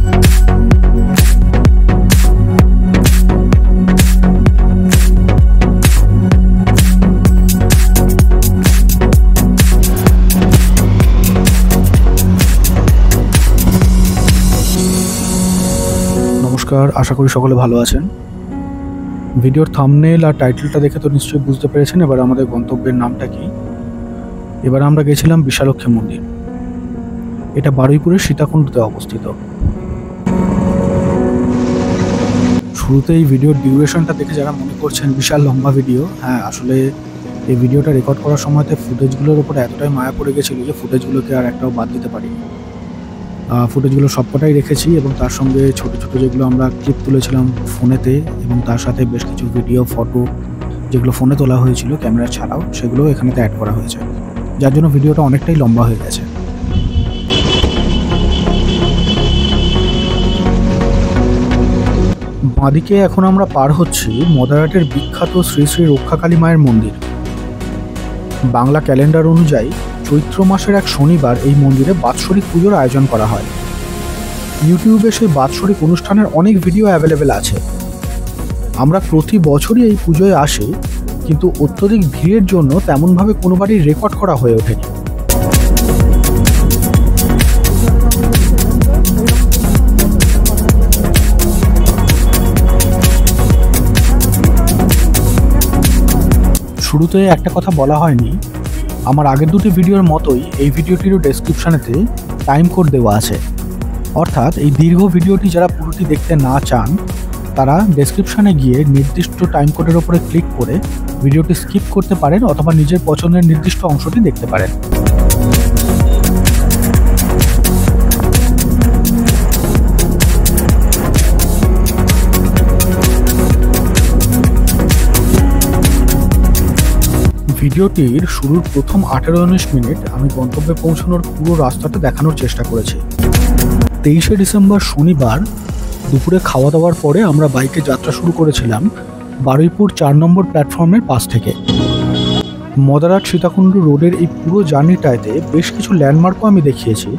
নমস্কার, আশা করি সকলে ভালো আছেন। ভিডিওর থাম্বনেল আর টাইটেলটা দেখে তো নিশ্চয়ই বুঝতে পেরেছেন এবার আমাদের গন্তব্যের নামটা কি। এবার আমরা গেছিলাম বিশালক্ষী মন্দির। এটা বারুইপুরের সীতাকুণ্ডতে অবস্থিত। শুরুতে এই ভিডিওর ডিউরেশনটা দেখে যারা মনে করছেন বিশাল লম্বা ভিডিও, হ্যাঁ আসলে এই ভিডিওটা রেকর্ড করার সময়তে ফুটেজগুলোর উপর এতটাই মায়া পড়ে গেছিলো যে ফুটেজগুলোকে আর একটাও বাদ দিতে পারিনি। ফুটেজগুলো সবকটাই রেখেছি এবং তার সঙ্গে ছোট ছোট যেগুলো আমরা ক্লিপ তুলেছিলাম ফোনেতে এবং তার সাথে বেশ কিছু ভিডিও ফটো যেগুলো ফোনে তোলা হয়েছিল ক্যামেরা ছাড়াও সেগুলো এখানেতে অ্যাড করা হয়েছে, যার জন্য ভিডিওটা অনেকটাই লম্বা হয়ে গেছে। বাঁদিকে এখন আমরা পার হচ্ছি মদারহাটের বিখ্যাত শ্রী শ্রী রক্ষাকালী মায়ের মন্দির। বাংলা ক্যালেন্ডার অনুযায়ী চৈত্র মাসের এক শনিবার এই মন্দিরে বাৎসরিক পুজোর আয়োজন করা হয়। ইউটিউবে সেই বাৎসরিক অনুষ্ঠানের অনেক ভিডিও অ্যাভেলেবেল আছে। আমরা প্রতি বছরই এই পুজোয় আসি, কিন্তু অত্যধিক ভিড়ের জন্য তেমনভাবে কোনোবারই রেকর্ড করা হয়ে ওঠেনি। শুরুতে একটা কথা বলা হয়নি, আমার আগের দুটি ভিডিওর মতোই এই ভিডিওটিরও ডেসক্রিপশনেতে টাইম কোড দেওয়া আছে। অর্থাৎ এই দীর্ঘ ভিডিওটি যারা পুরোটি দেখতে না চান তারা ডেসক্রিপশনে গিয়ে নির্দিষ্ট টাইম কোডের ওপরে ক্লিক করে ভিডিওটি স্কিপ করতে পারেন অথবা নিজের পছন্দের নির্দিষ্ট অংশটি দেখতে পারেন। ভিডিওটির শুরুর প্রথম 18-19 মিনিট আমি গন্তব্যে পৌঁছানোর পুরো রাস্তাটা দেখানোর চেষ্টা করেছি। 23শে ডিসেম্বর শনিবার দুপুরে খাওয়া দাওয়ার পরে আমরা বাইকে যাত্রা শুরু করেছিলাম বারুইপুর 4 নম্বর প্ল্যাটফর্মের পাশ থেকে। মদারহাট সীতাকুণ্ড রোডের এই পুরো জার্নিটাতে বেশ কিছু ল্যান্ডমার্কও আমি দেখিয়েছি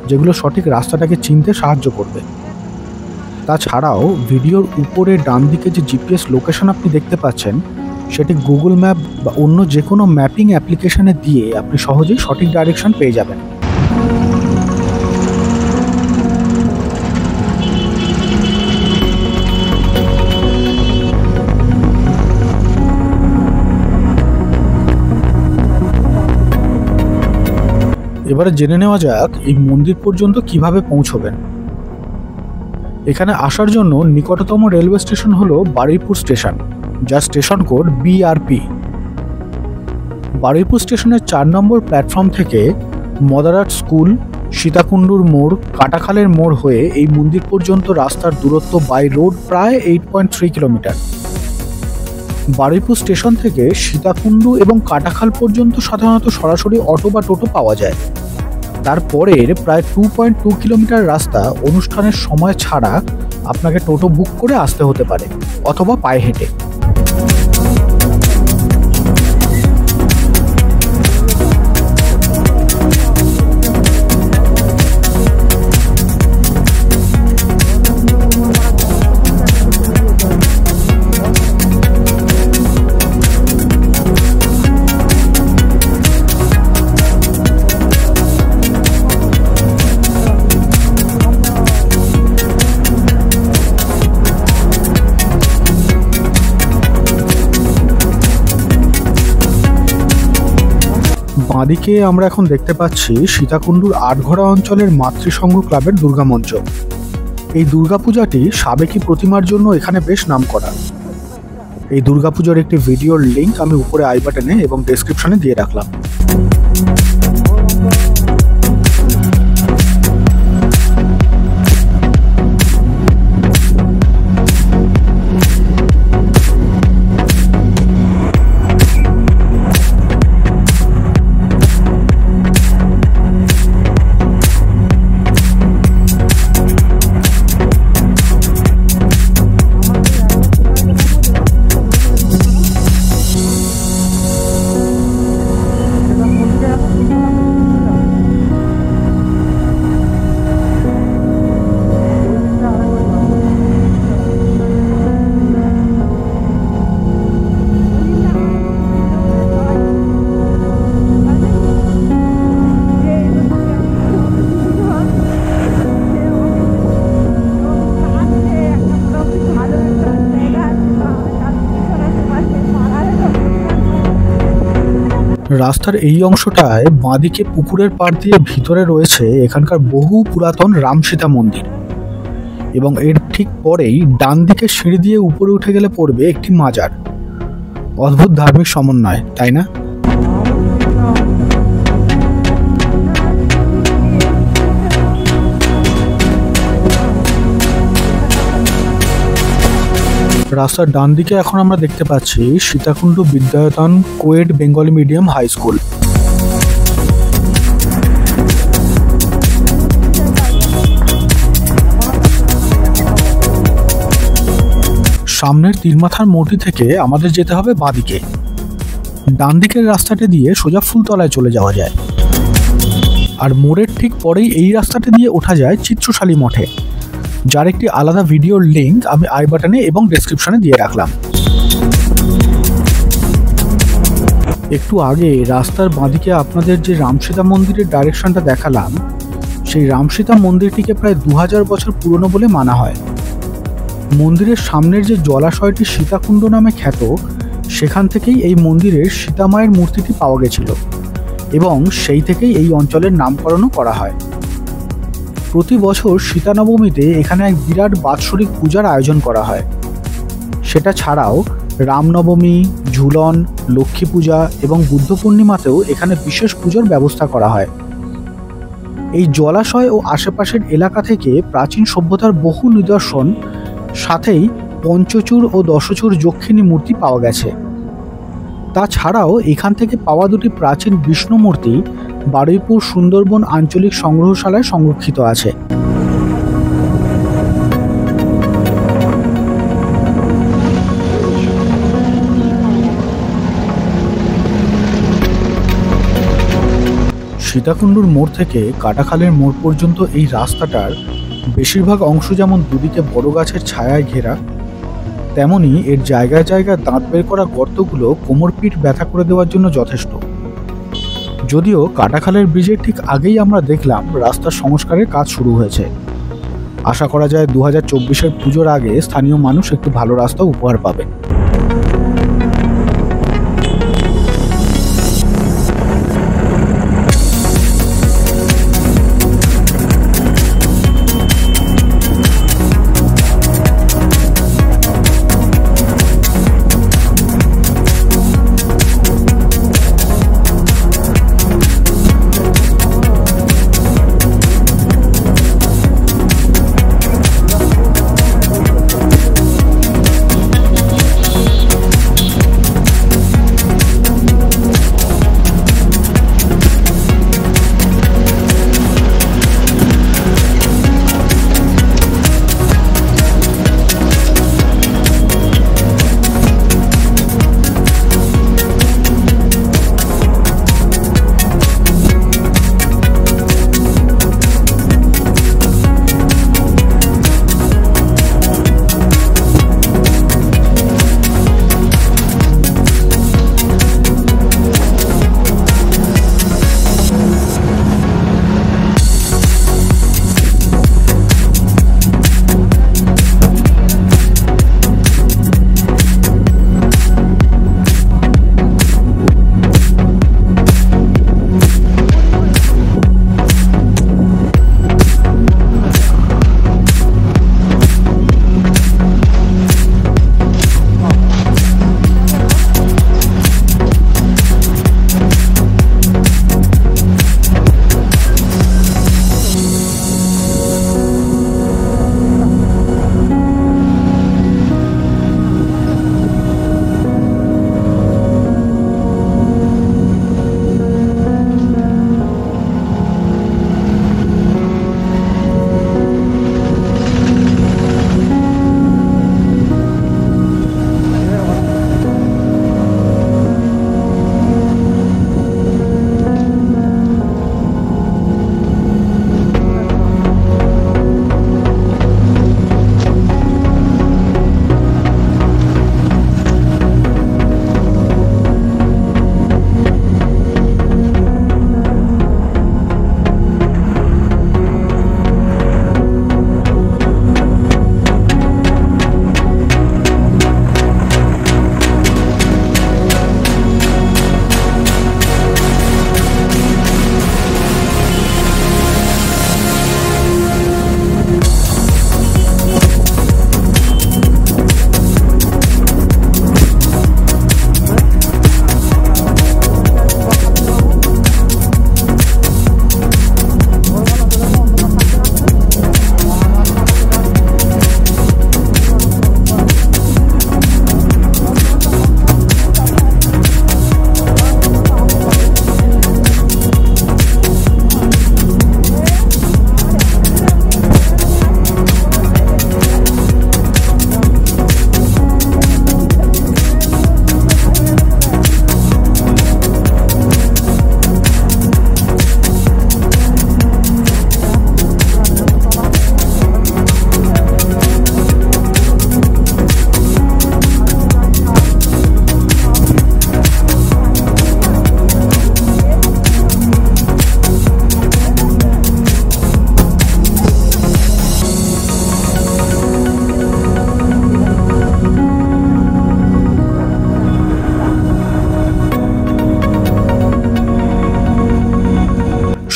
যেগুলো সঠিক রাস্তাটাকে চিনতে সাহায্য করবে। তাছাড়াও ভিডিওর উপরে ডান দিকে যে জিপিএস লোকেশন আপনি দেখতে পাচ্ছেন সেটি গুগল ম্যাপ বা অন্য যে কোনো ম্যাপিং অ্যাপ্লিকেশনে দিয়ে আপনি সহজেই সঠিক ডাইরেকশন পেয়ে যাবেন। এবারে জেনে নেওয়া যাক এই মন্দির পর্যন্ত কিভাবে পৌঁছবেন। এখানে আসার জন্য নিকটতম রেলওয়ে স্টেশন হলো বারুইপুর স্টেশন, যার স্টেশন কোড BRP। বারুইপুর স্টেশনের 4 নম্বর প্ল্যাটফর্ম থেকে মদারহাট স্কুল, সীতাকুণ্ডুর মোড়, কাটাখালের মোড় হয়ে এই মন্দির পর্যন্ত রাস্তার দূরত্ব বাই রোড প্রায় 8.3 কিলোমিটার। বারুইপুর স্টেশন থেকে সীতাকুণ্ডু এবং কাটাখাল পর্যন্ত সাধারণত সরাসরি অটো বা টোটো পাওয়া যায়। তারপরের প্রায় 2.2 কিলোমিটার রাস্তা অনুষ্ঠানের সময় ছাড়া আপনাকে টোটো বুক করে আসতে হতে পারে অথবা পায়ে হেঁটে। বাঁদিকে আমরা এখন দেখতে পাচ্ছি সীতাকুণ্ডুর আটঘরা অঞ্চলের মাতৃসংঘ ক্লাবের দুর্গামঞ্চ। এই দুর্গাপূজাটি সাবেকি প্রতিমার জন্য এখানে বেশ নামকরা। এই দুর্গাপূজার একটি ভিডিওর লিঙ্ক আমি উপরে আই বাটনে এবং ডেসক্রিপশনে দিয়ে রাখলাম। রাস্তার এই অংশটায় বাঁদিকে পুকুরের পাড় দিয়ে ভিতরে রয়েছে এখানকার বহু পুরাতন রামসীতা মন্দির, এবং এর ঠিক পরেই ডান দিকে সিঁড়ি দিয়ে উপরে উঠে গেলে পড়বে একটি মাজার। অদ্ভুত ধার্মিক সমন্বয়, তাই না? রাস্তার ডান দিকে এখন আমরা দেখতে পাচ্ছি Sitakunda Bidyayatan coed Bengali medium high school. সামনের তিনমাথার মোড়টি থেকে আমাদের যেতে হবে বাঁদিকে। ডান দিকের রাস্তাটা দিয়ে সোজা ফুলতলায় চলে যাওয়া যায়, আর মোড়ের ঠিক পরেই এই রাস্তাটা দিয়ে ওঠা যায় চিত্রশালী মঠে, যার একটি আলাদা ভিডিওর লিঙ্ক আমি আই বাটনে এবং ডেসক্রিপশনে দিয়ে রাখলাম। একটু আগে রাস্তার বাঁদিকে আপনাদের যে রামসীতা মন্দিরের ডাইরেকশনটা দেখালাম, সেই রামসীতা মন্দিরটিকে প্রায় 2000 বছর পুরনো বলে মানা হয়। মন্দিরের সামনের যে জলাশয়টি সীতাকুণ্ড নামে খ্যাত, সেখান থেকেই এই মন্দিরের সীতামায়ের মূর্তিটি পাওয়া গেছিল, এবং সেই থেকেই এই অঞ্চলের নামকরণও করা হয়। প্রতি বছর সীতা নবমীতে এখানে এক বিরাট বাৎসরিক পূজার আয়োজন করা হয়। সেটা ছাড়াও রামনবমী, ঝুলন, লক্ষ্মী পূজা এবং বুদ্ধ পূর্ণিমাতেও এখানে বিশেষ পুজোর ব্যবস্থা করা হয়। এই জলাশয় ও আশেপাশের এলাকা থেকে প্রাচীন সভ্যতার বহু নিদর্শন, সাথেই পঞ্চচূড় ও দশচূড় যক্ষিণী মূর্তি পাওয়া গেছে। তাছাড়াও এখান থেকে পাওয়া দুটি প্রাচীন বিষ্ণু মূর্তি বারুইপুর সুন্দরবন আঞ্চলিক সংগ্রহশালায় সংরক্ষিত আছে। সীতাকুণ্ডুর মোড় থেকে কাটাখালের মোড় পর্যন্ত এই রাস্তাটার বেশিরভাগ অংশ যেমন দুদিকে বড় গাছের ছায়ায় ঘেরা, তেমনি এর জায়গায় জায়গায় দাঁত বের করা গর্তগুলো কোমর পিঠ ব্যথা করে দেওয়ার জন্য যথেষ্ট। যদিও কাটাখালের ব্রিজের ঠিক আগেই আমরা দেখলাম রাস্তার সংস্কারের কাজ শুরু হয়েছে। আশা করা যায় 2024-এর পুজোর আগে স্থানীয় মানুষ একটু ভালো রাস্তা উপহার পাবে।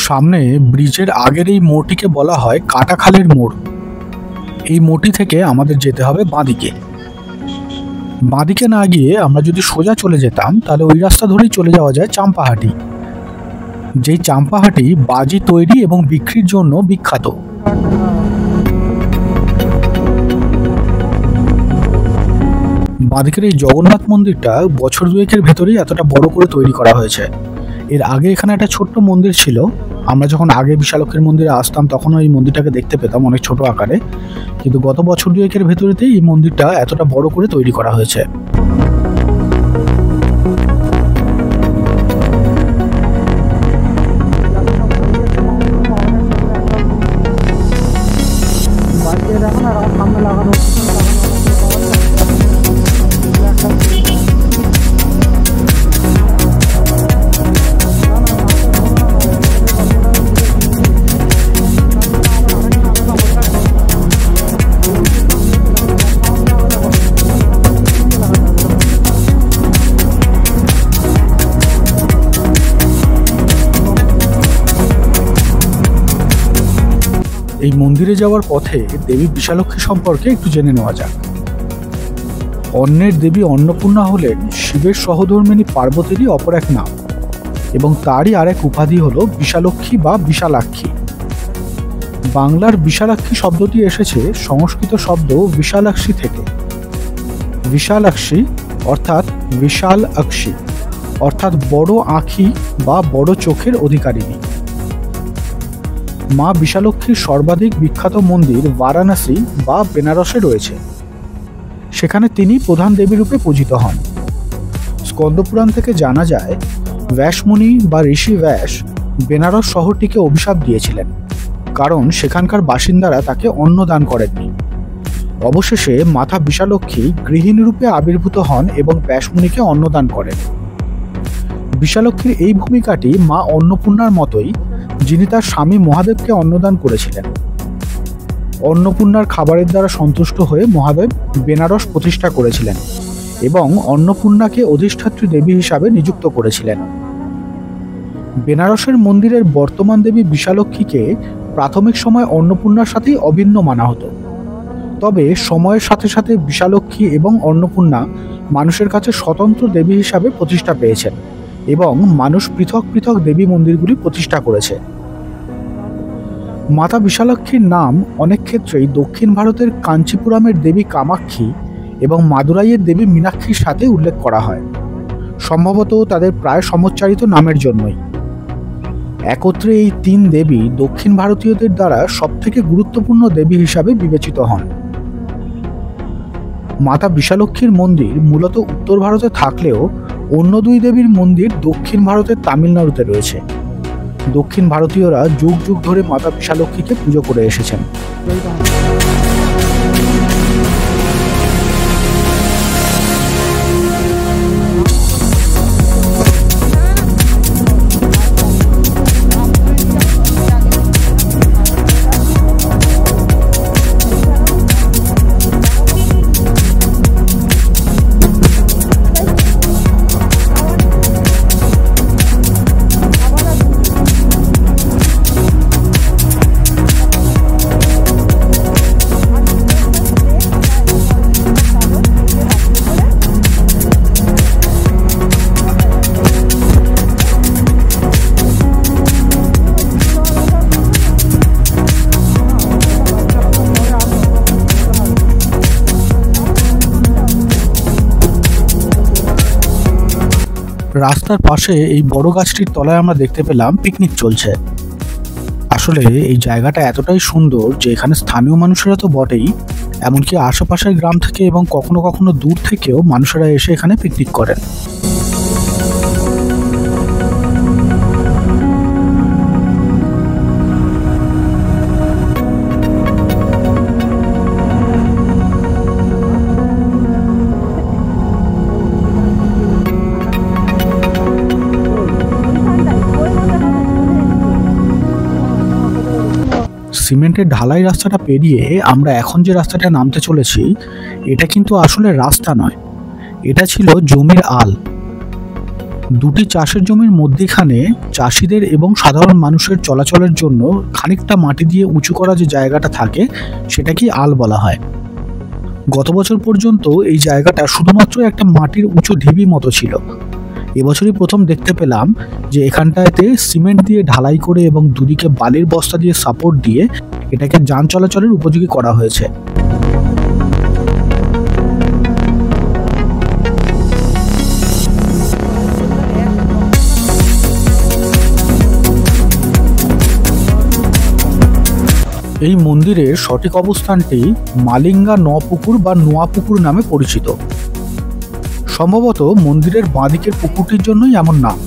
সামনে ব্রিজের আগের এই মোড়টিকে বলা হয় কাটাখালের মোড়। এই মোড়টি থেকে আমাদের যেতে হবে বাঁদিকে। বাঁদিকে না গিয়ে আমরা যদি সোজা চলে যেতাম তাহলে ওই রাস্তা ধরেই চলে যাওয়া যায় চাম্পাহাটি, যেই চাম্পাহাটি বাজি তৈরি এবং বিক্রির জন্য বিখ্যাত। বাঁদিকের এই জগন্নাথ মন্দিরটা বছর দুয়েকের ভেতরেই এতটা বড় করে তৈরি করা হয়েছে। এর আগে এখানে একটা ছোট্ট মন্দির ছিল। আমরা যখন আগে বিশালক্ষীর মন্দিরে আসতাম তখন এই মন্দিরটাকে দেখতে পেতাম অনেক ছোট আকারে, কিন্তু গত বছর দুয়েকের ভেতরেতেই এই মন্দিরটা এতটা বড় করে তৈরি করা হয়েছে। এই মন্দিরে যাওয়ার পথে দেবী বিশালক্ষী সম্পর্কে একটু জেনে নেওয়া যাক। অন্নের দেবী অন্নপূর্ণা হলেন শিবের সহধর্মিণী পার্বতীরই অপর এক নাম, এবং তারই আরেক উপাধি হল বিশালক্ষী বা বিশালাক্ষী। বাংলার বিশালাক্ষী শব্দটি এসেছে সংস্কৃত শব্দ বিশালাক্ষী থেকে। বিশালাক্ষী অর্থাৎ বিশাল আক্ষী, অর্থাৎ বড় আঁখি বা বড় চোখের অধিকারিণী। মা বিশালক্ষীর সর্বাধিক বিখ্যাত মন্দির বারাণসী বা বেনারসে রয়েছে। সেখানে তিনি প্রধান দেবী রূপে পূজিত হন। স্কন্দপুরাণ থেকে জানা যায় ব্যাসমুনি বা ঋষি ব্যাস বেনারস শহরটিকে অভিশাপ দিয়েছিলেন, কারণ সেখানকার বাসিন্দারা তাকে অন্ন দান করেননি। অবশেষে মাতা বিশালক্ষী গৃহিণী রূপে আবির্ভূত হন এবং ব্যাসমুনিকে অন্নদান করেন। বিশালক্ষীর এই ভূমিকাটি মা অন্নপূর্ণার মতোই, যিনি তার স্বামী মহাদেবকে অন্নদান করেছিলেন। অন্নপূর্ণার খাবারের দ্বারা সন্তুষ্ট হয়ে মহাদেব বেনারস প্রতিষ্ঠা করেছিলেন এবং অন্নপূর্ণাকে অধিষ্ঠাত্রী দেবী হিসাবে নিযুক্ত করেছিলেন। বেনারসের মন্দিরের বর্তমান দেবী বিশালক্ষীকে প্রাথমিক সময় অন্নপূর্ণার সাথেই অভিন্ন মানা হতো। তবে সময়ের সাথে সাথে বিশালক্ষী এবং অন্নপূর্ণা মানুষের কাছে স্বতন্ত্র দেবী হিসাবে প্রতিষ্ঠা পেয়েছেন এবং মানুষ পৃথক পৃথক দেবী মন্দিরগুলি প্রতিষ্ঠা করেছে। মাতা বিশালাক্ষীর নাম অনেক ক্ষেত্রেই দক্ষিণ ভারতের কাঞ্চিপুরামের দেবী কামাক্ষী এবং মাদুরাইয়ের দেবী মীনাক্ষীর সাথে উল্লেখ করা হয়, সম্ভবত তাদের প্রায় সমোচ্চারিত নামের জন্যই। একত্রে এই তিন দেবী দক্ষিণ ভারতীয়দের দ্বারা সবথেকে গুরুত্বপূর্ণ দেবী হিসাবে বিবেচিত হন। মাতা বিশালক্ষীর মন্দির মূলত উত্তর ভারতে থাকলেও অন্য দুই দেবীর মন্দির দক্ষিণ ভারতের তামিলনাড়ুতে রয়েছে। দক্ষিণ ভারতীয়রা যুগ যুগ ধরে মাতা বিশালক্ষীকে পুজো করে এসেছেন। রাস্তার পাশে এই বড় গাছটির তলায় আমরা দেখতে পেলাম পিকনিক চলছে। আসলে এই জায়গাটা এতটাই সুন্দর যে এখানে স্থানীয় মানুষেরা তো বটেই, এমনকি আশেপাশের গ্রাম থেকে এবং কখনো কখনো দূর থেকেও মানুষেরা এসে এখানে পিকনিক করেন। সিমেন্টের ঢালাই রাস্তাটা পেরিয়ে আমরা এখন যে রাস্তাটা নামতে চলেছি এটা কিন্তু আসলে রাস্তা নয়, এটা ছিল জমির আল। দুটি চাষের জমির মধ্যখানে চাষিদের এবং সাধারণ মানুষের চলাচলের জন্য খানিকটা মাটি দিয়ে উঁচু করা যে জায়গাটা থাকে সেটাকে আল বলা হয়। গত বছর পর্যন্ত এই জায়গাটা শুধুমাত্র একটা মাটির উঁচু ঢিবি মতো ছিল। এবছরই প্রথম দেখতে পেলাম যে এখানটাতে সিমেন্ট দিয়ে ঢালাই করে এবং দুদিকে বালির বস্তা দিয়ে সাপোর্ট দিয়ে এটাকে যান চলাচলের উপযোগী করা হয়েছে। এই মন্দিরের সঠিক অবস্থানটি মালিঙ্গা নপুকুর বা নোয়াপুকুর নামে পরিচিত। সম্ভবত মন্দিরের বাঁদিকের পুকুরটির জন্যই এমন নাম।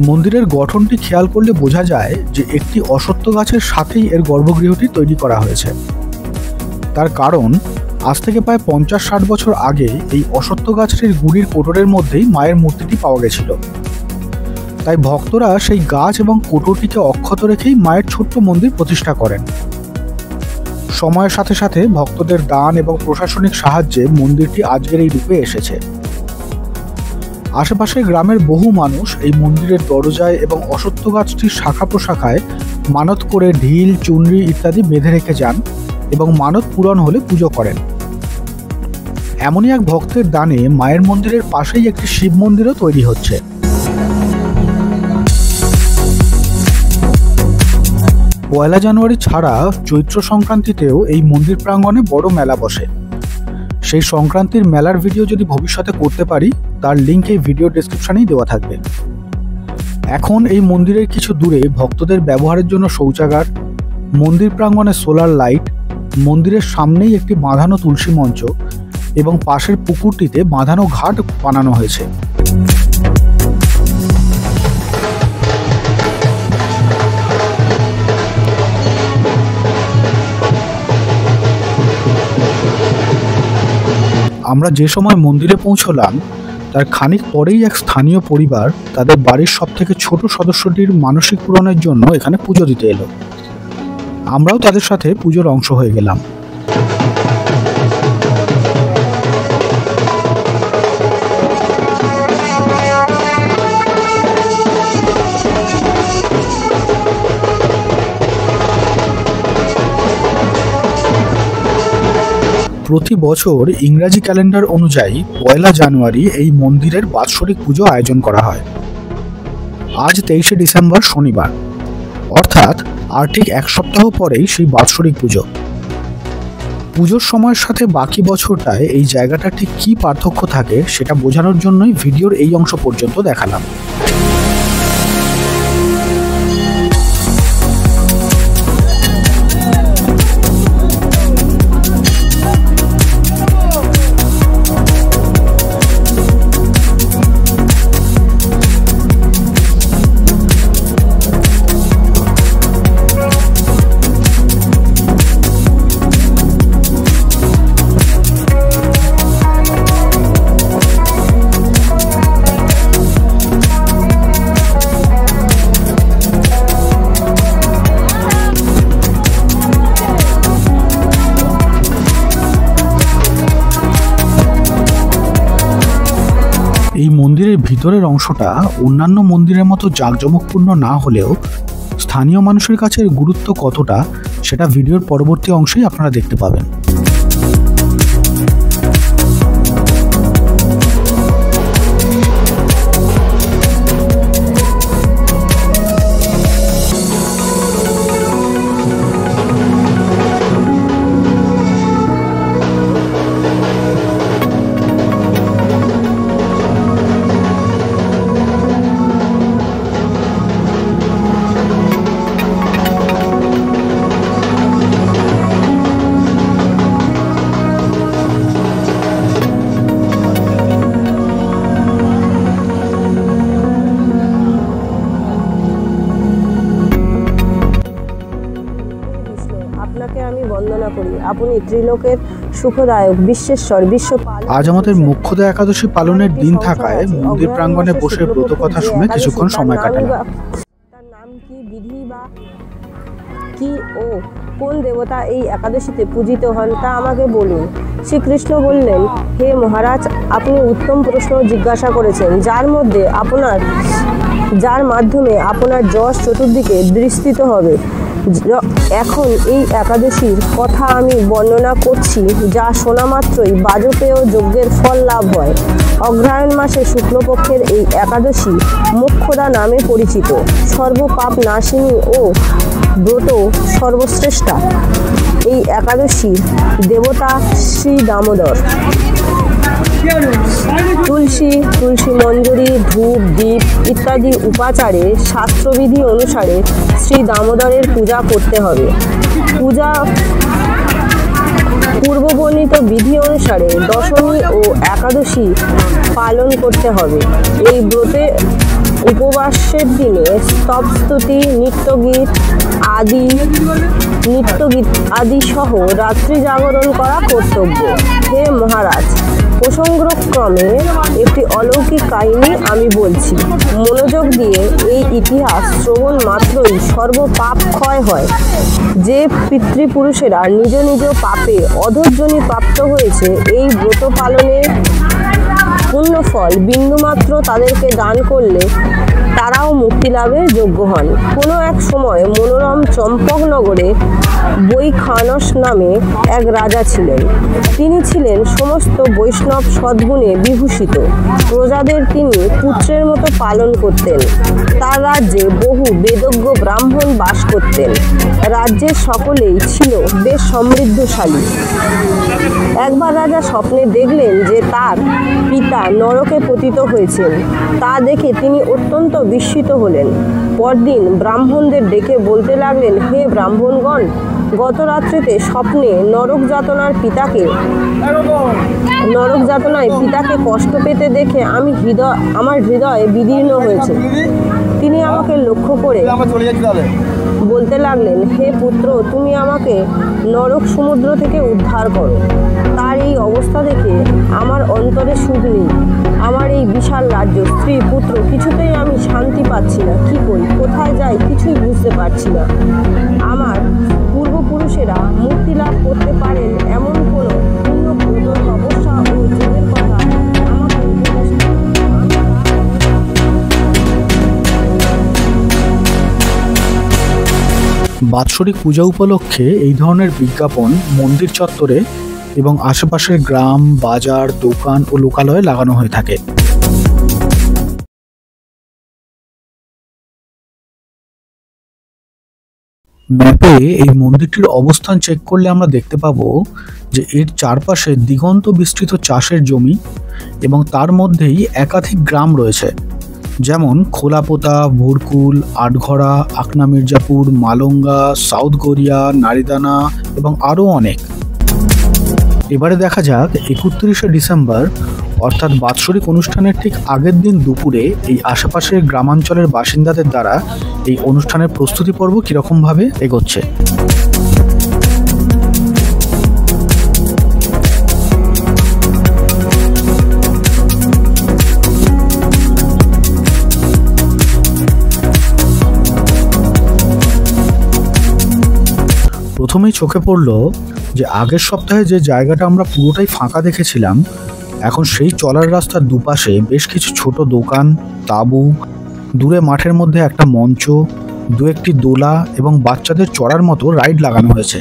মন্দিরের গঠনটি খেয়াল করলে বোঝা যায় যে একটি অশ্বত্থ গাছের সাথেই এর গর্ভগৃহটি তৈরি করা হয়েছে। তার কারণ আজ থেকে প্রায় 50-60 বছর আগে এই অশ্বত্থ গাছের গুড়ির কোটরের মধ্যেই মায়ের মূর্তিটি পাওয়া গেছিল। তাই ভক্তরা সেই গাছ এবং কোটরটিকে অক্ষত রেখেই মায়ের ছোট্ট মন্দির প্রতিষ্ঠা করেন। সময়ের সাথে সাথে ভক্তদের দান এবং প্রশাসনিক সাহায্যে মন্দিরটি আজকের এই রূপে এসেছে। আশেপাশের গ্রামের বহু মানুষ এই মন্দিরের দরজায় এবং অশ্বত্থ গাছটির শাখা প্রশাখায় মানত করে ঢিল, চুনরি ইত্যাদি বেঁধে রেখে যান এবং মানত পূরণ হলে পুজো করেন। এমনই এক ভক্তের দানে মায়ের মন্দিরের পাশেই একটি শিব মন্দিরও তৈরি হচ্ছে। পয়লা জানুয়ারি ছাড়া চৈত্র সংক্রান্তিতেও এই মন্দির প্রাঙ্গণে বড় মেলা বসে। সেই সংক্রান্তির মেলার ভিডিও যদি ভবিষ্যতে করতে পারি তার লিঙ্ক এই ভিডিও ডেসক্রিপশনেই দেওয়া থাকবে। এখন এই মন্দিরের কিছু দূরে ভক্তদের ব্যবহারের জন্য শৌচাগার, মন্দির প্রাঙ্গণে সোলার লাইট, মন্দিরের সামনেই একটি বাঁধানো তুলসী মঞ্চ এবং পাশের পুকুরটিতে বাঁধানো ঘাট বানানো হয়েছে। আমরা যে সময় মন্দিরে পৌঁছলাম তার খানিক পরেই এক স্থানীয় পরিবার তাদের বাড়ির সবথেকে ছোট সদস্যটির মানসিক পূরণের জন্য এখানে পুজো দিতে এলো। আমরাও তাদের সাথে পুজোর অংশ হয়ে গেলাম। প্রতি বছর ইংরাজি ক্যালেন্ডার অনুযায়ী 1 জানুয়ারি এই মন্দিরের বাৎসরিক পুজো আয়োজন করা হয়। আজ 23 ডিসেম্বর শনিবার, অর্থাৎ আর ঠিক এক সপ্তাহ পরেই সেই বাৎসরিক পুজো। পুজোর সময়ের সাথে বাকি বছরটায় এই জায়গাটা ঠিক কী পার্থক্য থাকে সেটা বোঝানোর জন্যই ভিডিওর এই অংশ পর্যন্ত দেখালাম। এই মন্দিরের ভিতরের অংশটা অন্যান্য মন্দিরের মতো জাঁকজমকপূর্ণ না হলেও স্থানীয় মানুষের কাছে এর গুরুত্ব কতটা সেটা ভিডিওর পরবর্তী অংশেই আপনারা দেখতে পাবেন। আপনি ত্রিলোকের সুখদায়ক বিশ্বেশ্বর বিশ্বপালক। আজ আমাদের মোক্ষদা একাদশী পালনের দিন থাকায় মন্দির প্রাঙ্গণে বসে ব্রত কথা শুনে কিছুক্ষণ সময় কাটালাম। তার নাম কি, বিধি বা কি কি ও কোন দেবতা এই একাদশীতে পূজিত হন তা আমাকে বলুন। শ্রীকৃষ্ণ বললেন, হে মহারাজ, আপনি উত্তম প্রশ্ন জিজ্ঞাসা করেছেন, যার মাধ্যমে আপনার যশ চতুর্দিকে বিস্তৃত হবে। এখন এই একাদশীর কথা আমি বর্ণনা করছি, যা শোনা মাত্রই বাজপেয় যজ্ঞের ফল লাভ হয়। অগ্রহায়ণ মাসে শুক্লপক্ষের এই একাদশী মোক্ষদা নামে পরিচিত। সর্বপাপ নাশিনী ও ব্রত সর্বশ্রেষ্ঠা। এই একাদশীর দেবতা শ্রী দামোদর। তুলসী মঞ্জরি, ধূপ, দীপ ইত্যাদি উপাচারে শাস্ত্রবিধি অনুসারে শ্রী দামোদরের পূজা করতে হবে। পূজা পূর্ববর্ণিত বিধি অনুসারে দশমী ও একাদশী পালন করতে হবে। এই ব্রতে উপবাসের দিনে স্তবস্তুতি, নৃত্যগীত আদি সহ রাত্রি জাগরণ করা কর্তব্য। হে মহারাজ, প্রসঙ্গক্রমে একটি অলৌকিক কাহিনী আমি বলছি। মনোযোগ দিয়ে এই ইতিহাস শ্রবণ মাত্রই সর্বপাপ ক্ষয় হয়। যে পিতৃপুরুষেরা নিজ নিজ পাপে অধর্জনী প্রাপ্ত হয়েছে, এই ব্রত পালনের পুণ্যফল বিন্দুমাত্র তাদেরকে দান করলে তারাও মুক্তি লাভের যোগ্য হন। কোনো এক সময় মনোরম চম্পকনগরে বৈখানস নামে এক রাজা ছিলেন। তিনি ছিলেন সমস্ত বৈষ্ণব সদ্গুণে বিভূষিত। প্রজাদের তিনি পুত্রের মতো পালন করতেন। তার রাজ্যে বহু বেদজ্ঞ ব্রাহ্মণ বাস করতেন। রাজ্যের সকলেই ছিল বেশ সমৃদ্ধশালী। একবার রাজা স্বপ্নে দেখলেন যে তার পিতা নরকে পতিত হয়েছেন। তা দেখে তিনি অত্যন্ত বিস্মিত হলেন। পরদিন ব্রাহ্মণদের ডেকে বলতে লাগলেন, হে ব্রাহ্মণগণ, গত রাত্রিতে স্বপ্নে নরক যাতনায় পিতাকে কষ্ট পেতে দেখে আমার হৃদয় বিদীর্ণ হয়েছে। তিনি আমাকে লক্ষ্য করে বলতে লাগলেন, হে পুত্র, তুমি আমাকে নরক সমুদ্র থেকে উদ্ধার করো। তার এই অবস্থা দেখে আমার অন্তরে সুখ নেই। আমার এই বিশাল রাজ্য, স্ত্রী, পুত্র, কিছুতেই আমি শান্তি পাচ্ছি না। কি করি, কোথায় যাই, কিছুই বুঝতে পারছি না। আমার পূর্বপুরুষেরা মুক্তি লাভ করতে পারেন এমন কোনো পূর্ণ ব্রত, তপস্যা ও যোগের কথা আমাকে উপদেশ দিন। বাৎসরিক পূজা উপলক্ষে এই ধরনের বিজ্ঞাপন মন্দির চত্বরে এবং আশেপাশের গ্রাম, বাজার, দোকান ও লোকালয়ে লাগানো হয়ে থাকে। ম্যাপে এই মন্দিরটির অবস্থান চেক করলে আমরা দেখতে পাবো যে এর চারপাশে দিগন্ত বিস্তৃত চাষের জমি এবং তার মধ্যেই একাধিক গ্রাম রয়েছে, যেমন খোলাপোতা, ভুরকুল, আটঘরা, আকনা মির্জাপুর, মালঙ্গা, সাউথ গড়িয়া, নারিদানা এবং আরও অনেক। এবারে দেখা যাক 31শে ডিসেম্বর অর্থাৎ বাৎসরিক অনুষ্ঠানের ঠিক আগের দিন দুপুরে এই আশেপাশের গ্রামাঞ্চলের বাসিন্দাদের দ্বারা এই অনুষ্ঠানের প্রস্তুতি পর্ব কীরকমভাবে এগোচ্ছে। প্রথমেই চোখে পড়ল যে আগের সপ্তাহে যে জায়গাটা আমরা পুরোটাই ফাঁকা দেখেছিলাম, এখন সেই চলার রাস্তার দুপাশে বেশ কিছু ছোট দোকান, তাঁবু, দূরে মাঠের মধ্যে একটা মঞ্চ, দু একটি দোলা এবং বাচ্চাদের চড়ার মতো রাইড লাগানো হয়েছে।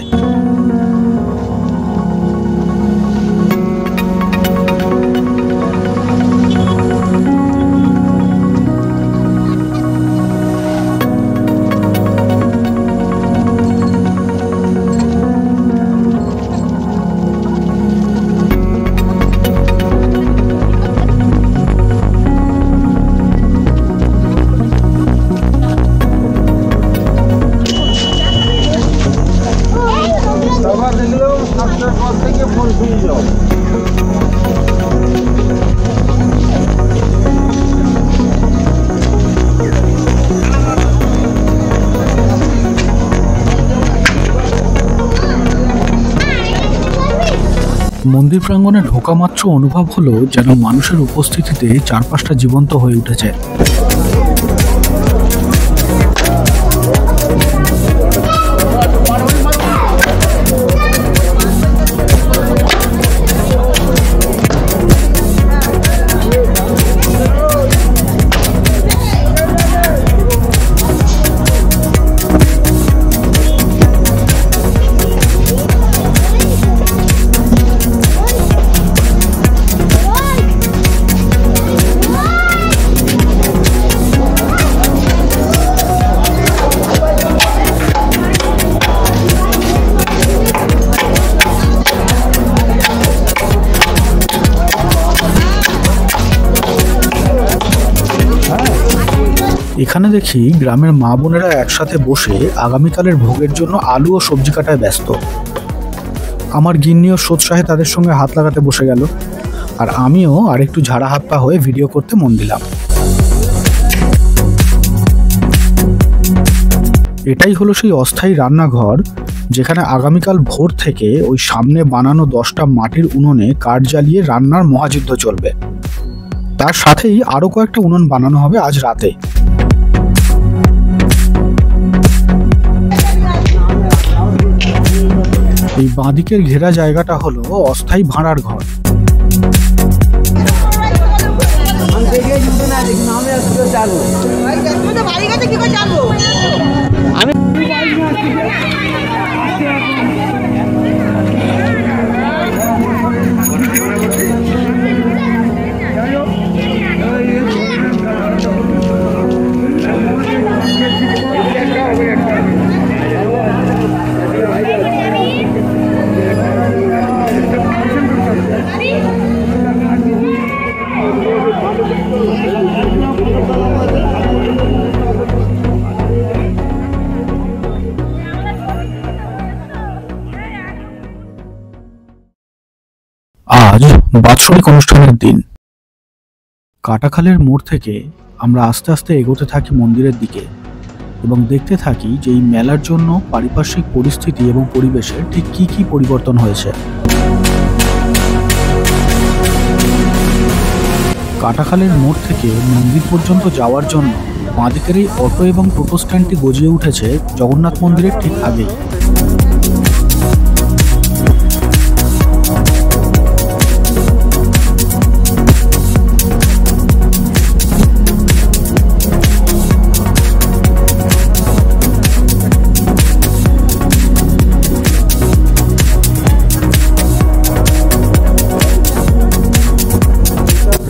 মন্দির প্রাঙ্গণে ঢোকা মাত্র অনুভব হলো যেন মানুষের উপস্থিতিতে চারপাশটা জীবন্ত হয়ে উঠেছে। এখানে দেখি গ্রামের মা বোনেরা একসাথে বসে আগামীকালের ভোগের জন্য আলু ও সবজি কাটায় ব্যস্ত। আমার গিন্নিও সোৎসাহে তাদের সঙ্গে হাত লাগাতে বসে গেল, আর আমিও আরেকটু ঝাড়া হাত পা হয়ে ভিডিও করতে মন দিলাম। এটাই হলো সেই অস্থায়ী রান্নাঘর, যেখানে আগামীকাল ভোর থেকে ওই সামনে বানানো 10টা মাটির উনুনে কাঠ জ্বালিয়ে রান্নার মহাযুদ্ধ চলবে। তার সাথেই আরো কয়েকটা উনুন বানানো হবে আজ রাতে। এই বাঁদিকের ঘেরা জায়গাটা হলো অস্থায়ী ভাড়ার ঘর। আজ বাৎসরিক অনুষ্ঠানের দিন। কাটাখালের মোড় থেকে আমরা আস্তে আস্তে এগোতে থাকি মন্দিরের দিকে এবং দেখতে থাকি যে এই মেলার জন্য পারিপার্শ্বিক পরিস্থিতি এবং পরিবেশের ঠিক কি কি পরিবর্তন হয়েছে। কাটাখালের মোড় থেকে মন্দির পর্যন্ত যাওয়ার জন্য বাঁদিকের এই অটো এবং টোটো স্ট্যান্ডটি গজিয়ে উঠেছে জগন্নাথ মন্দিরের ঠিক আগেই।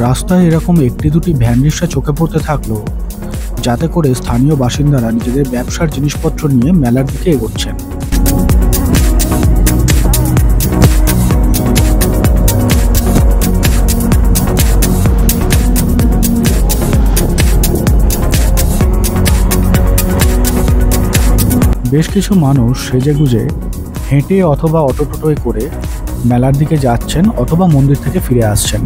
রাস্তায় এরকম একটি দুটি ভ্যান রিক্সা চোখে পড়তে থাকলো, যাতে করে স্থানীয় বাসিন্দারা নিজেদের ব্যবসার জিনিসপত্র নিয়ে মেলার দিকে এগোচ্ছেন। বেশ কিছু মানুষ সেজেগুজে হেঁটে অথবা অটো টোটোয় করে মেলার দিকে যাচ্ছেন অথবা মন্দির থেকে ফিরে আসছেন।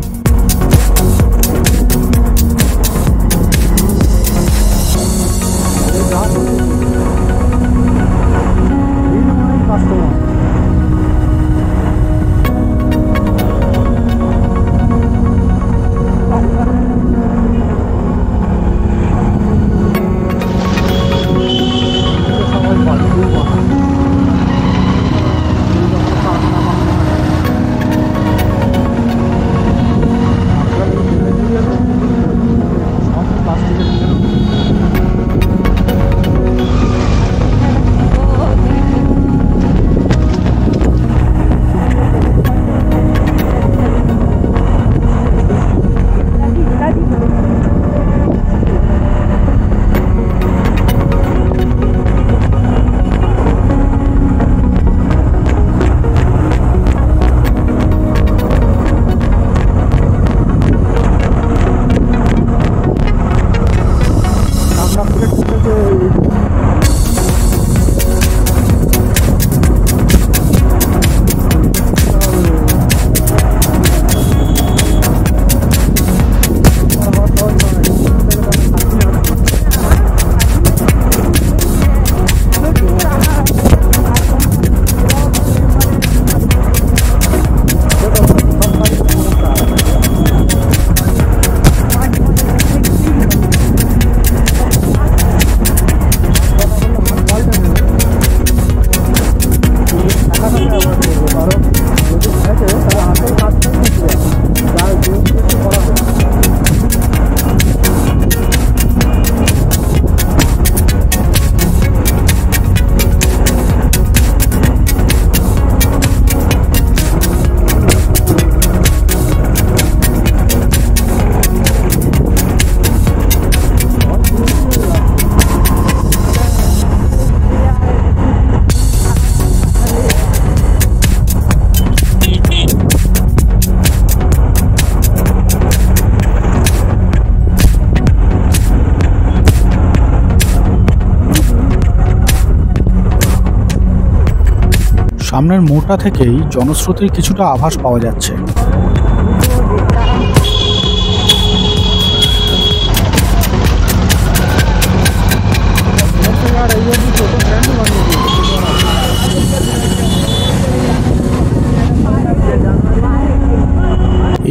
সামনের মোড়টা থেকেই জনস্রোতের কিছুটা আভাস পাওয়া যাচ্ছে।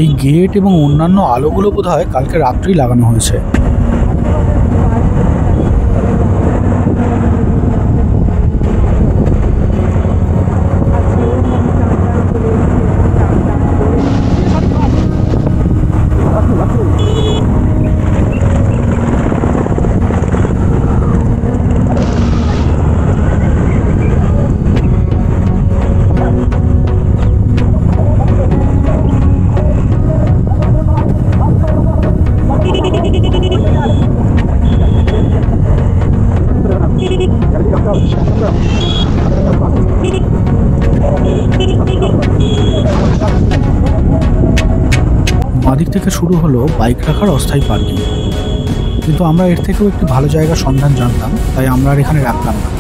এই গেট এবং অন্যান্য আলোগুলো বোধহয় কালকে রাত্রেই লাগানো হয়েছে। বাঁদিক থেকে শুরু হলো বাইক রাখার অস্থায়ী পার্কিং, কিন্তু আমরা এর থেকেও একটি ভালো জায়গার সন্ধান জানতাম, তাই আমরা আর এখানে রাখলাম না।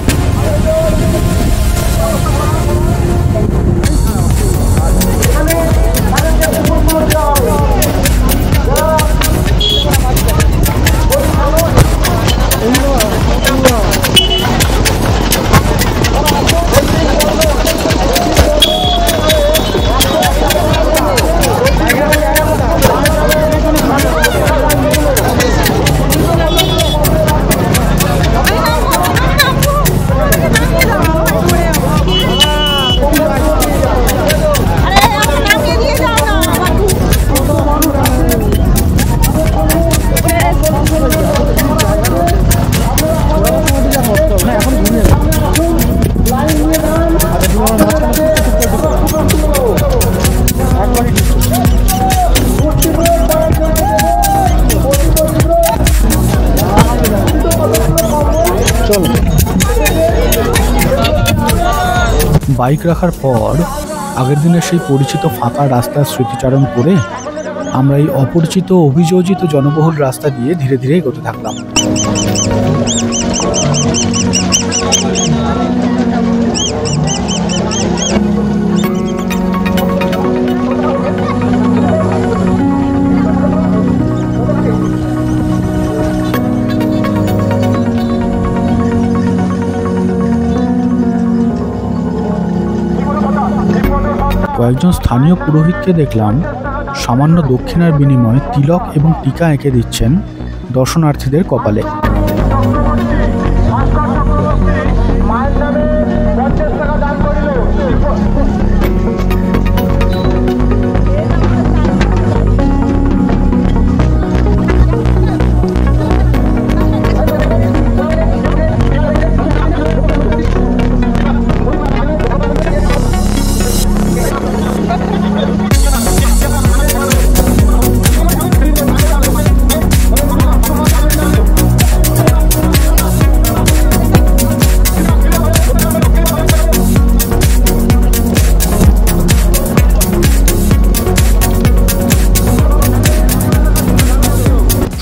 বাইক রাখার পর আগের দিনের সেই পরিচিত ফাঁকা রাস্তার স্মৃতিচারণ করে আমরা এই অপরিচিত অভিযোজিত জনবহুল রাস্তা দিয়ে ধীরে ধীরে এগোতে থাকলাম। কয়েকজন স্থানীয় পুরোহিতকে দেখলাম সামান্য দক্ষিণার বিনিময়ে তিলক এবং টিকা এঁকে দিচ্ছেন দর্শনার্থীদের কপালে।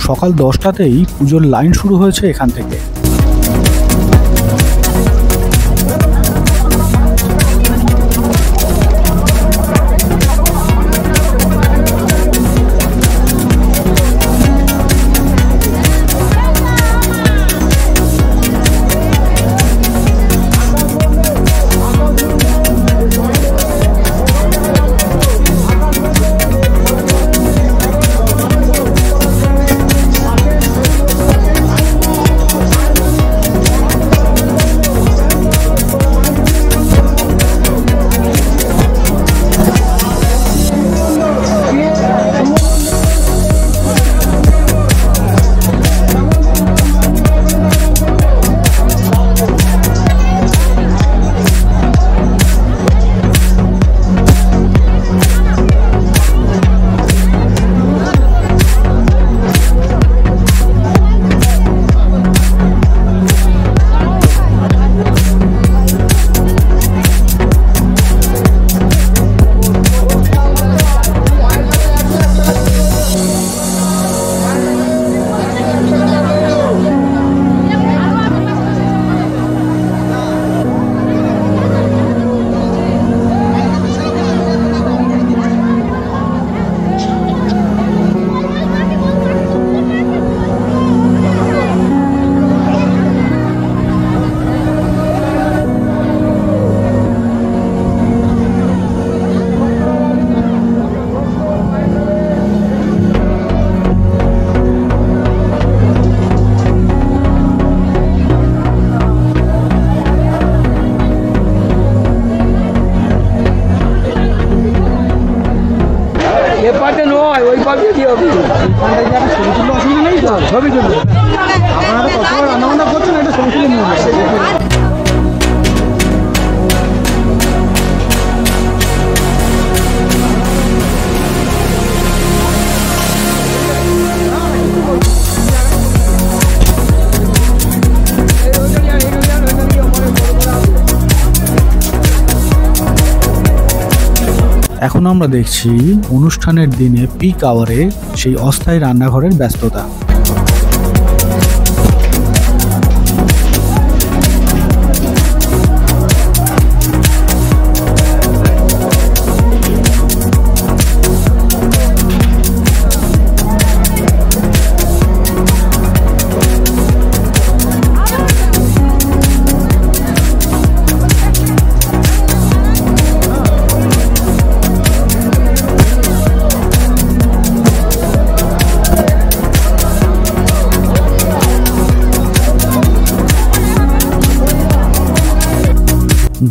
সকাল 10টাতেই পুজোর লাইন শুরু হয়েছে এখান থেকে। অসুবিধা নেই তো, ছবি তুলবে। আপনারা কতবার রান্নাবান্না করছেন, একটা ছবি তুলে নিয়ে যাবেন। এখন আমরা দেখছি অনুষ্ঠানের দিনে পিক আওয়ারে সেই অস্থায়ী রান্নাঘরের ব্যস্ততা।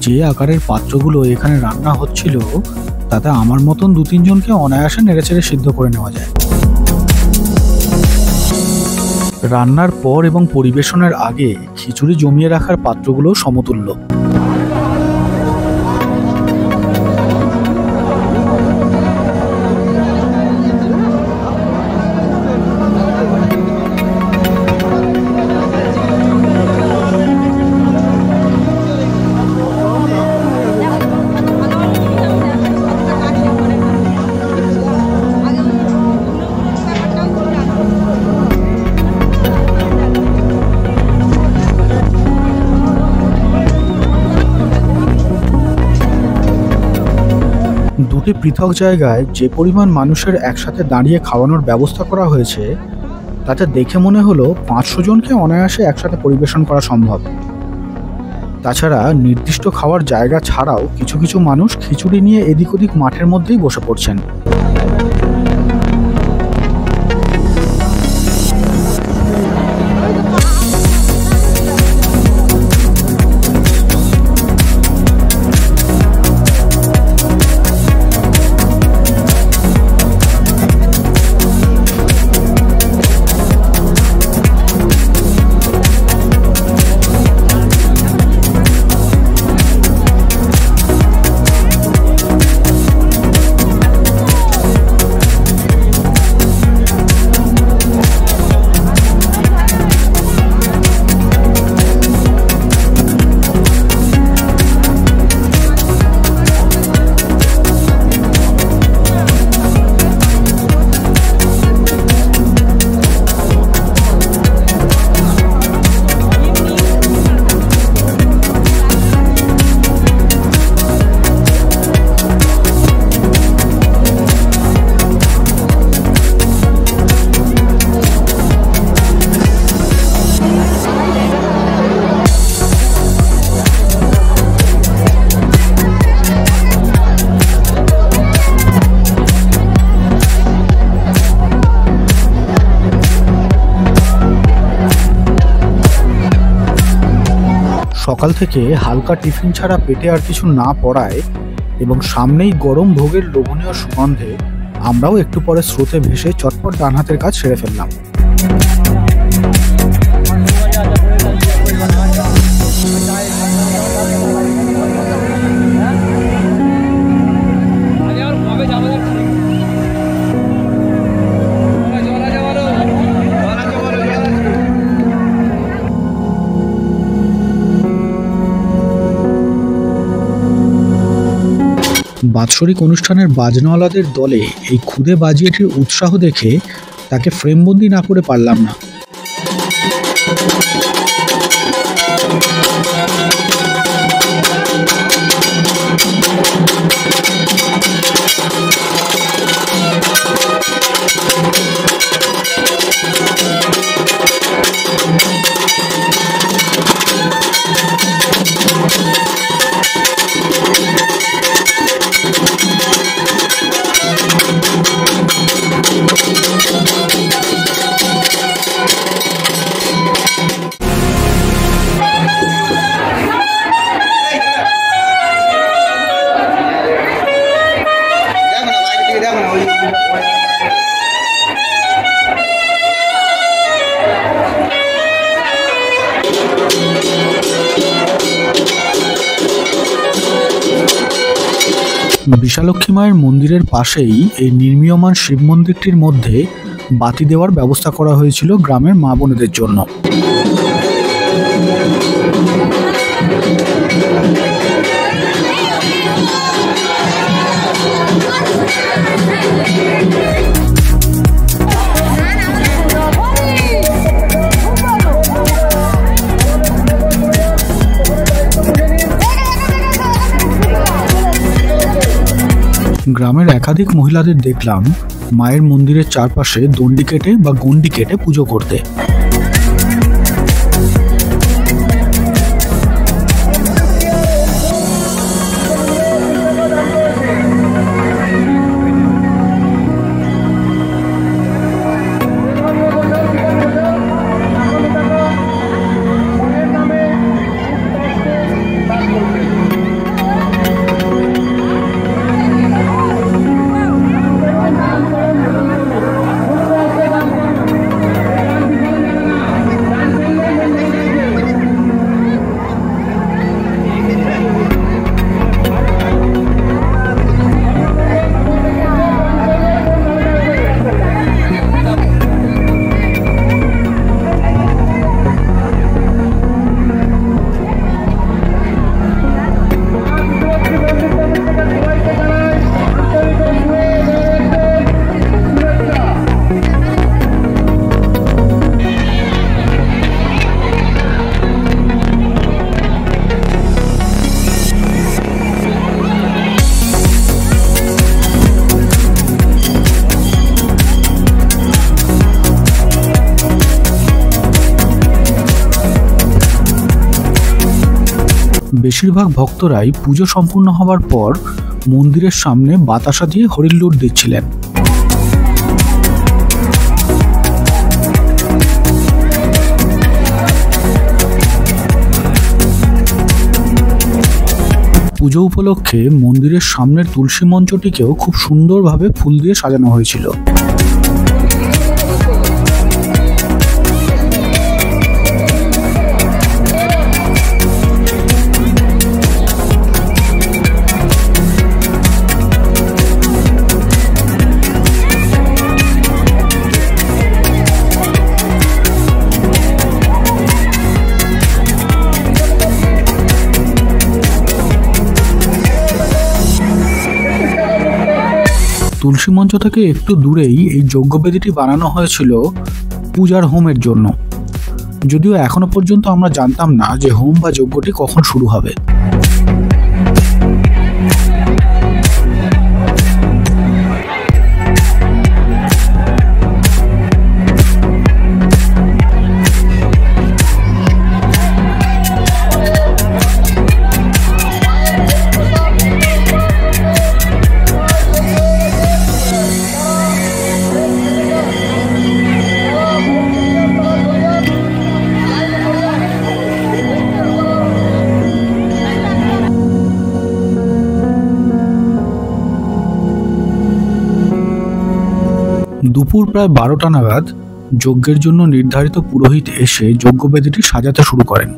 যে আকারের পাত্রগুলো এখানে রান্না হচ্ছিল তাতে আমার মতন 2-3 জনকে অনায়াসে নেড়েচেড়ে সিদ্ধ করে নেওয়া যায়। রান্নার পর এবং পরিবেশনের আগে খিচুড়ি জমিয়ে রাখার পাত্রগুলো সমতুল্য। দুটি পৃথক জায়গায় যে পরিমাণ মানুষের একসাথে দাঁড়িয়ে খাওয়ানোর ব্যবস্থা করা হয়েছে তাতে দেখে মনে হলো 500 জনকে অনায়াসে একসাথে পরিবেশন করা সম্ভব। তাছাড়া নির্দিষ্ট খাওয়ার জায়গা ছাড়াও কিছু কিছু মানুষ খিচুড়ি নিয়ে এদিক ওদিক মাঠের মধ্যেই বসে পড়ছেন। সকাল থেকে হালকা টিফিন ছাড়া পেটে আর কিছু না পড়ায় এবং সামনেই গরম ভোগের লোভনীয় সুগন্ধে আমরাও একটু পরে স্রোতে ভেসে চটপট ডান হাতের কাজ সেরে ফেললাম। বাৎসরিক অনুষ্ঠানের বাজনাওয়ালাদের দলে এই খুদে বাজিয়েটির উৎসাহ দেখে তাকে ফ্রেমবন্দি না করে পারলাম না। বিশালক্ষী মায়ের মন্দিরের পাশেই এই নির্মীয়মান শিব মন্দিরটির মধ্যে বাতি দেওয়ার ব্যবস্থা করা হয়েছিল গ্রামের মা বোনেদের জন্য। গ্রামের একাধিক মহিলাদের দেখলাম মায়ের মন্দিরের চারপাশে দণ্ডি কেটে বা গণ্ডি কেটে পুজো করতে। বেশিরভাগ ভক্তরাই পুজো সম্পূর্ণ হওয়ার পর মন্দিরের সামনে বাতাসা দিয়ে হরির লুট দিচ্ছিলেন। পুজো উপলক্ষে মন্দিরের সামনের তুলসী মঞ্চটিকেও খুব সুন্দরভাবে ফুল দিয়ে সাজানো হয়েছিল। তুলসী মঞ্চ থেকে একটু দূরেই এই যজ্ঞবেদীটি বানানো হয়েছিল পূজার হোমের জন্য। যদিও এখনো পর্যন্ত আমরা জানতাম না যে হোম বা যজ্ঞটি কখন শুরু হবে। দুপুর প্রায় 12টা নাগাদ যজ্ঞের জন্য নির্ধারিত পুরোহিত এসে যজ্ঞবেদীটি সাজাতে শুরু করেন।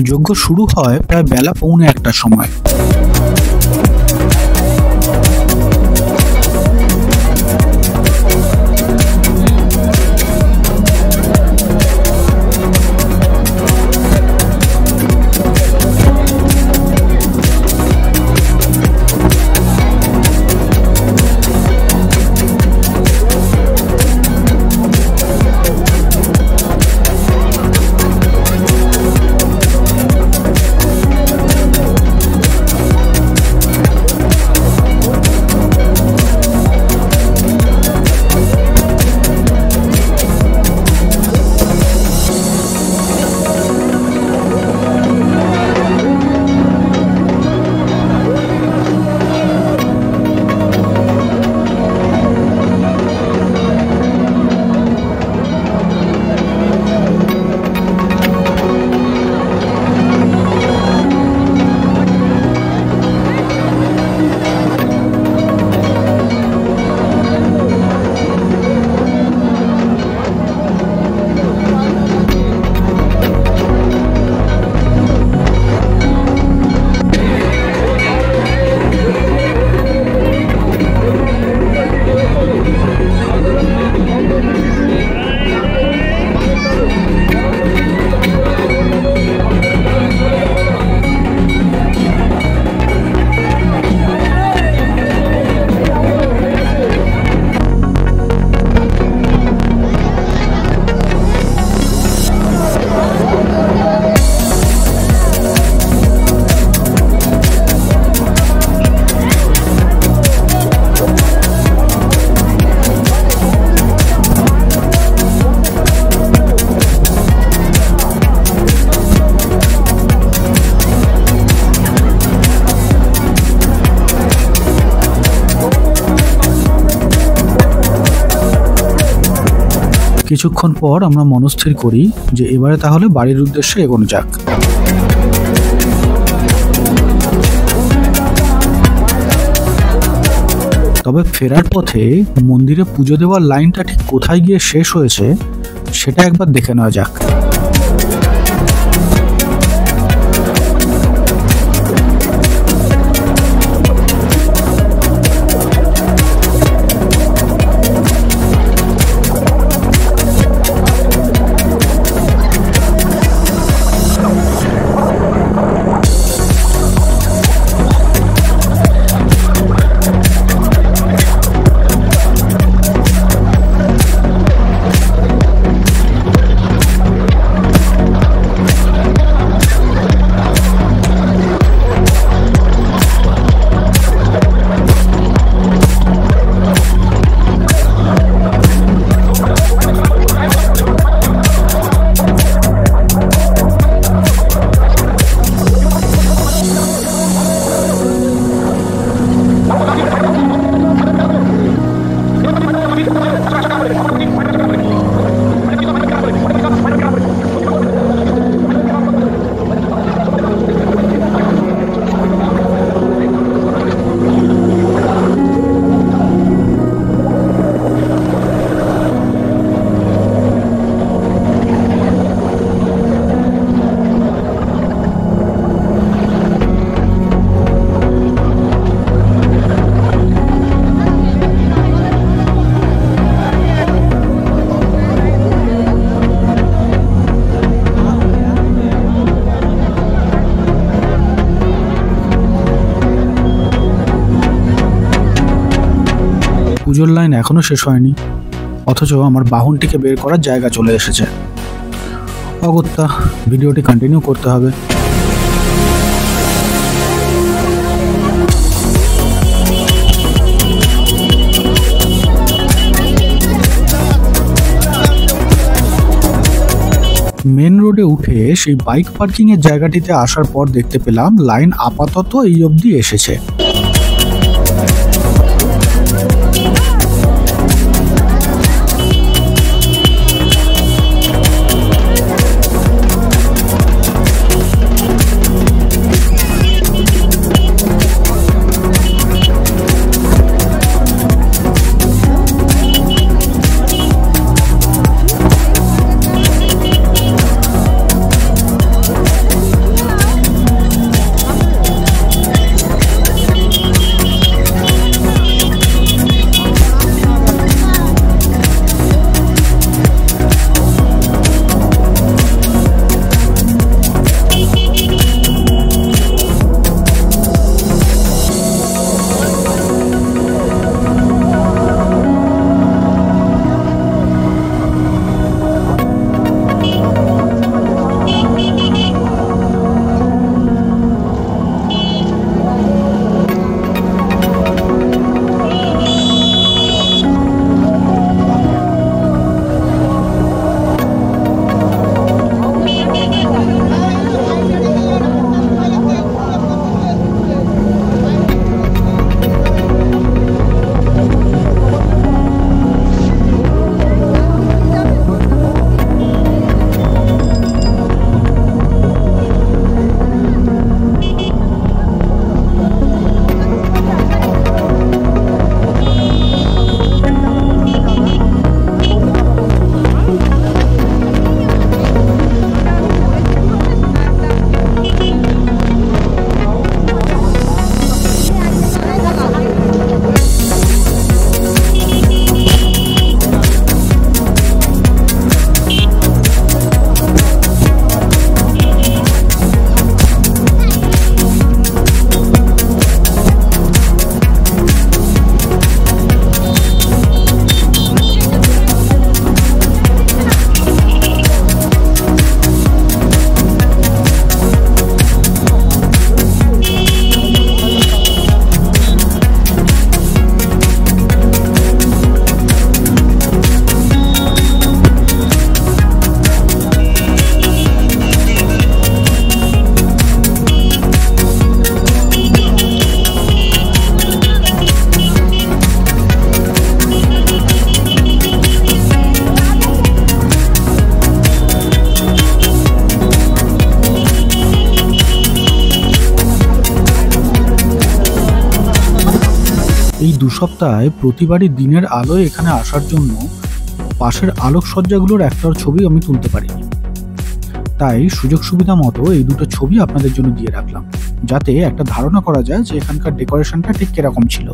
যজ্ঞ শুরু হয় প্রায় বেলা 1:45টার সময়। কিছুক্ষণ পর আমরা মনস্থির করি যে এবারে তাহলে বাড়ির উদ্দেশ্যে এগোনো যাক। তবে ফেরার পথে মন্দিরে পুজো দেওয়ার লাইনটা ঠিক কোথায় গিয়ে শেষ হয়েছে সেটা একবার দেখে নেওয়া যাক। পুজোর লাইন এখনো শেষ হয়নি, অথচ আমার বাহনটিকে বের করার জায়গা চলে এসেছে। অগত্যা ভিডিওটি কন্টিনিউ করতে হবে। মেন রোডে উঠে সেই বাইক পার্কিং এর জায়গাটিতে আসার পর দেখতে পেলাম লাইন আপাতত এই অবধি এসেছে। 2 সপ্তাহে প্রতিবারই দিনের আলোয় এখানে আসার জন্য পাশের আলোকসজ্জাগুলোর একটার ছবি আমি তুলতে পারিনি। তাই সুযোগ সুবিধা মতো এই দুটো ছবি আপনাদের জন্য দিয়ে রাখলাম, যাতে একটা ধারণা করা যায় যে এখানকার ডেকোরেশনটা ঠিক কিরকম ছিল।